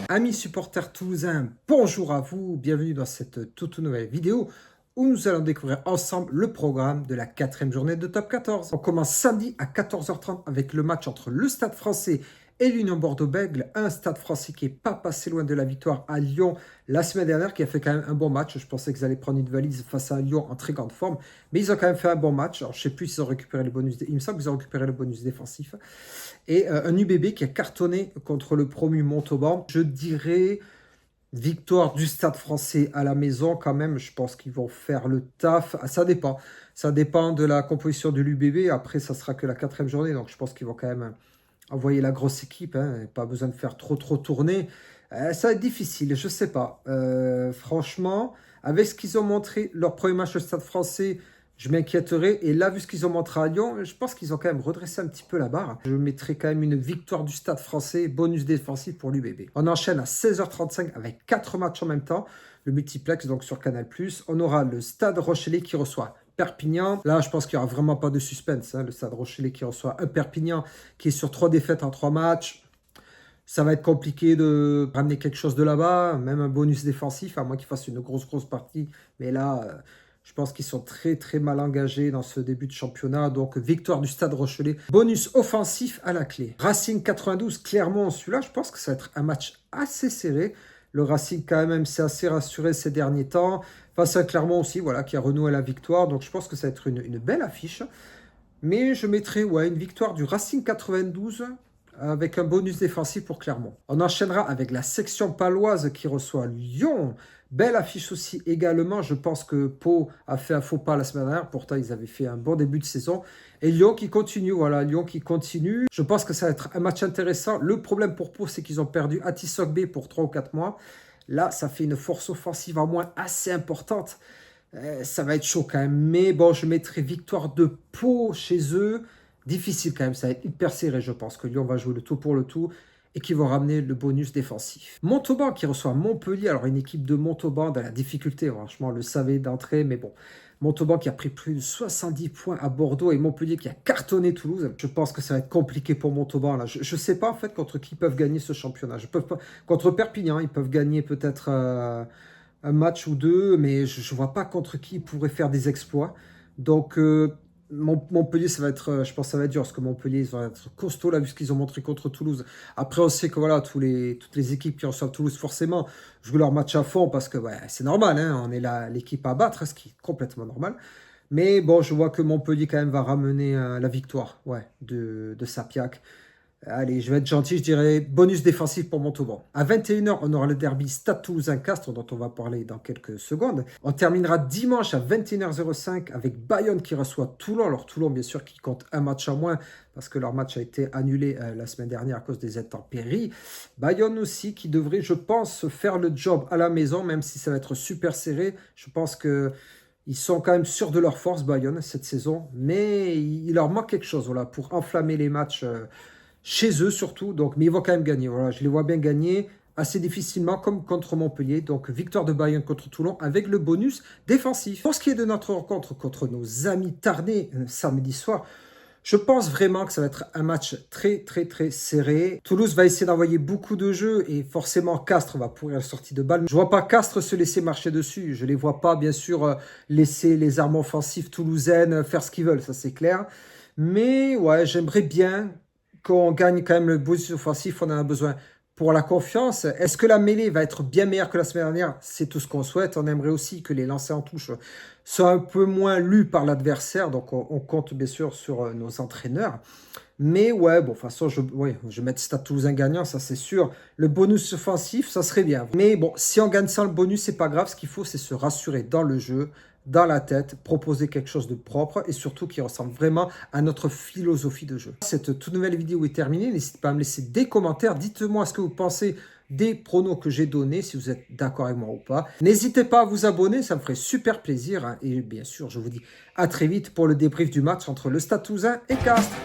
Amis supporters toulousains, bonjour à vous, bienvenue dans cette toute nouvelle vidéo où nous allons découvrir ensemble le programme de la 4e journée de Top 14. On commence samedi à 14h30 avec le match entre le Stade Français et l'Union Bordeaux-Bègles, un Stade Français qui n'est pas passé loin de la victoire à Lyon la semaine dernière, qui a fait quand même un bon match. Je pensais qu'ils allaient prendre une valise face à Lyon en très grande forme, mais ils ont quand même fait un bon match. Alors, je ne sais plus s'ils ont récupéré le bonus, il me semble qu'ils ont récupéré le bonus défensif. Et un UBB qui a cartonné contre le promu Montauban. Je dirais victoire du Stade Français à la maison quand même. Je pense qu'ils vont faire le taf. Ça dépend. Ça dépend de la composition de l'UBB. Après, ça sera que la 4e journée. Donc, je pense qu'ils vont quand même envoyer la grosse équipe. Pas besoin de faire trop tourner. Ça va être difficile. Je ne sais pas. Franchement, avec ce qu'ils ont montré, leur premier match au Stade Français, je m'inquiéterais. Et là, vu ce qu'ils ont montré à Lyon, je pense qu'ils ont quand même redressé un petit peu la barre. Je mettrai quand même une victoire du Stade Français, bonus défensif pour l'UBB. On enchaîne à 16h35 avec 4 matchs en même temps. Le multiplex donc sur Canal+. On aura le Stade Rochelais qui reçoit Perpignan. Là, je pense qu'il n'y aura vraiment pas de suspense. Le Stade Rochelais qui reçoit un Perpignan qui est sur 3 défaites en 3 matchs. Ça va être compliqué de ramener quelque chose de là-bas, même un bonus défensif, à moins qu'ils fassent une grosse partie. Mais là, je pense qu'ils sont très mal engagés dans ce début de championnat. Donc, victoire du Stade Rochelais. Bonus offensif à la clé. Racing 92, Clermont, celui-là, je pense que ça va être un match assez serré. Le Racing, quand même, s'est assez rassuré ces derniers temps. Face à Clermont aussi, voilà, qui a renoué la victoire. Donc, je pense que ça va être une belle affiche. Mais je mettrai une victoire du Racing 92 avec un bonus défensif pour Clermont. On enchaînera avec la section paloise qui reçoit Lyon. Belle affiche aussi également. Je pense que Pau a fait un faux pas la semaine dernière. Pourtant, ils avaient fait un bon début de saison. Et Lyon qui continue. Voilà, Lyon qui continue. Je pense que ça va être un match intéressant. Le problème pour Pau, c'est qu'ils ont perdu Ati Sogbe pour 3 ou 4 mois. Là, ça fait une force offensive en moins assez importante. Ça va être chaud quand même. Mais bon, je mettrai victoire de Pau chez eux. Difficile quand même, ça va être hyper serré, je pense que Lyon va jouer le tout pour le tout et qu'ils vont ramener le bonus défensif. Montauban qui reçoit Montpellier, alors une équipe de Montauban dans la difficulté, franchement, on le savait d'entrée, mais bon. Montauban qui a pris plus de 70 points à Bordeaux et Montpellier qui a cartonné Toulouse. Je pense que ça va être compliqué pour Montauban. Là. Je ne sais pas en fait contre qui ils peuvent gagner ce championnat. Contre Perpignan, ils peuvent gagner peut-être un match ou deux, mais je ne vois pas contre qui ils pourraient faire des exploits. Donc, Montpellier, ça va être, je pense que ça va être dur, parce que Montpellier, ils vont être costauds, là, vu ce qu'ils ont montré contre Toulouse. Après, on sait que voilà, toutes les équipes qui reçoivent Toulouse, forcément, jouent leur match à fond, parce que c'est normal, on est l'équipe à battre, ce qui est complètement normal. Mais bon, je vois que Montpellier, quand même, va ramener la victoire de Sapiac. Allez, je vais être gentil, je dirais bonus défensif pour Montauban. À 21h, on aura le derby Stade Toulousain-Castres, dont on va parler dans quelques secondes. On terminera dimanche à 21h05 avec Bayonne qui reçoit Toulon. Alors Toulon, bien sûr, qui compte un match en moins, parce que leur match a été annulé la semaine dernière à cause des intempéries. Bayonne aussi, qui devrait, je pense, faire le job à la maison, même si ça va être super serré. Je pense que ils sont quand même sûrs de leur force, Bayonne, cette saison. Mais il leur manque quelque chose, voilà, pour enflammer les matchs chez eux surtout, donc, mais ils vont quand même gagner. Voilà, je les vois bien gagner assez difficilement comme contre Montpellier. Donc victoire de Bayern contre Toulon avec le bonus défensif. Pour ce qui est de notre rencontre contre nos amis Tarnais samedi soir, je pense vraiment que ça va être un match très serré. Toulouse va essayer d'envoyer beaucoup de jeux et forcément Castres va pourrir la sortie de balle. Je ne vois pas Castres se laisser marcher dessus. Je ne les vois pas bien sûr laisser les armes offensives toulousaines faire ce qu'ils veulent, ça c'est clair. Mais ouais, j'aimerais bien qu'on gagne quand même le bonus offensif, on en a besoin pour la confiance. Est-ce que la mêlée va être bien meilleure que la semaine dernière? C'est tout ce qu'on souhaite. On aimerait aussi que les lancers en touche soient un peu moins lus par l'adversaire. Donc, on compte bien sûr sur nos entraîneurs. Mais ouais, bon, de toute façon, je vais mettre Stade Toulousain gagnant, ça c'est sûr. Le bonus offensif, ça serait bien. Mais bon, si on gagne sans le bonus, c'est pas grave. Ce qu'il faut, c'est se rassurer dans le jeu, dans la tête, proposer quelque chose de propre et surtout qui ressemble vraiment à notre philosophie de jeu. Cette toute nouvelle vidéo est terminée. N'hésitez pas à me laisser des commentaires. Dites-moi ce que vous pensez des pronos que j'ai donnés, si vous êtes d'accord avec moi ou pas. N'hésitez pas à vous abonner, ça me ferait super plaisir. Et bien sûr, je vous dis à très vite pour le débrief du match entre le Stade Toulousain et Castres.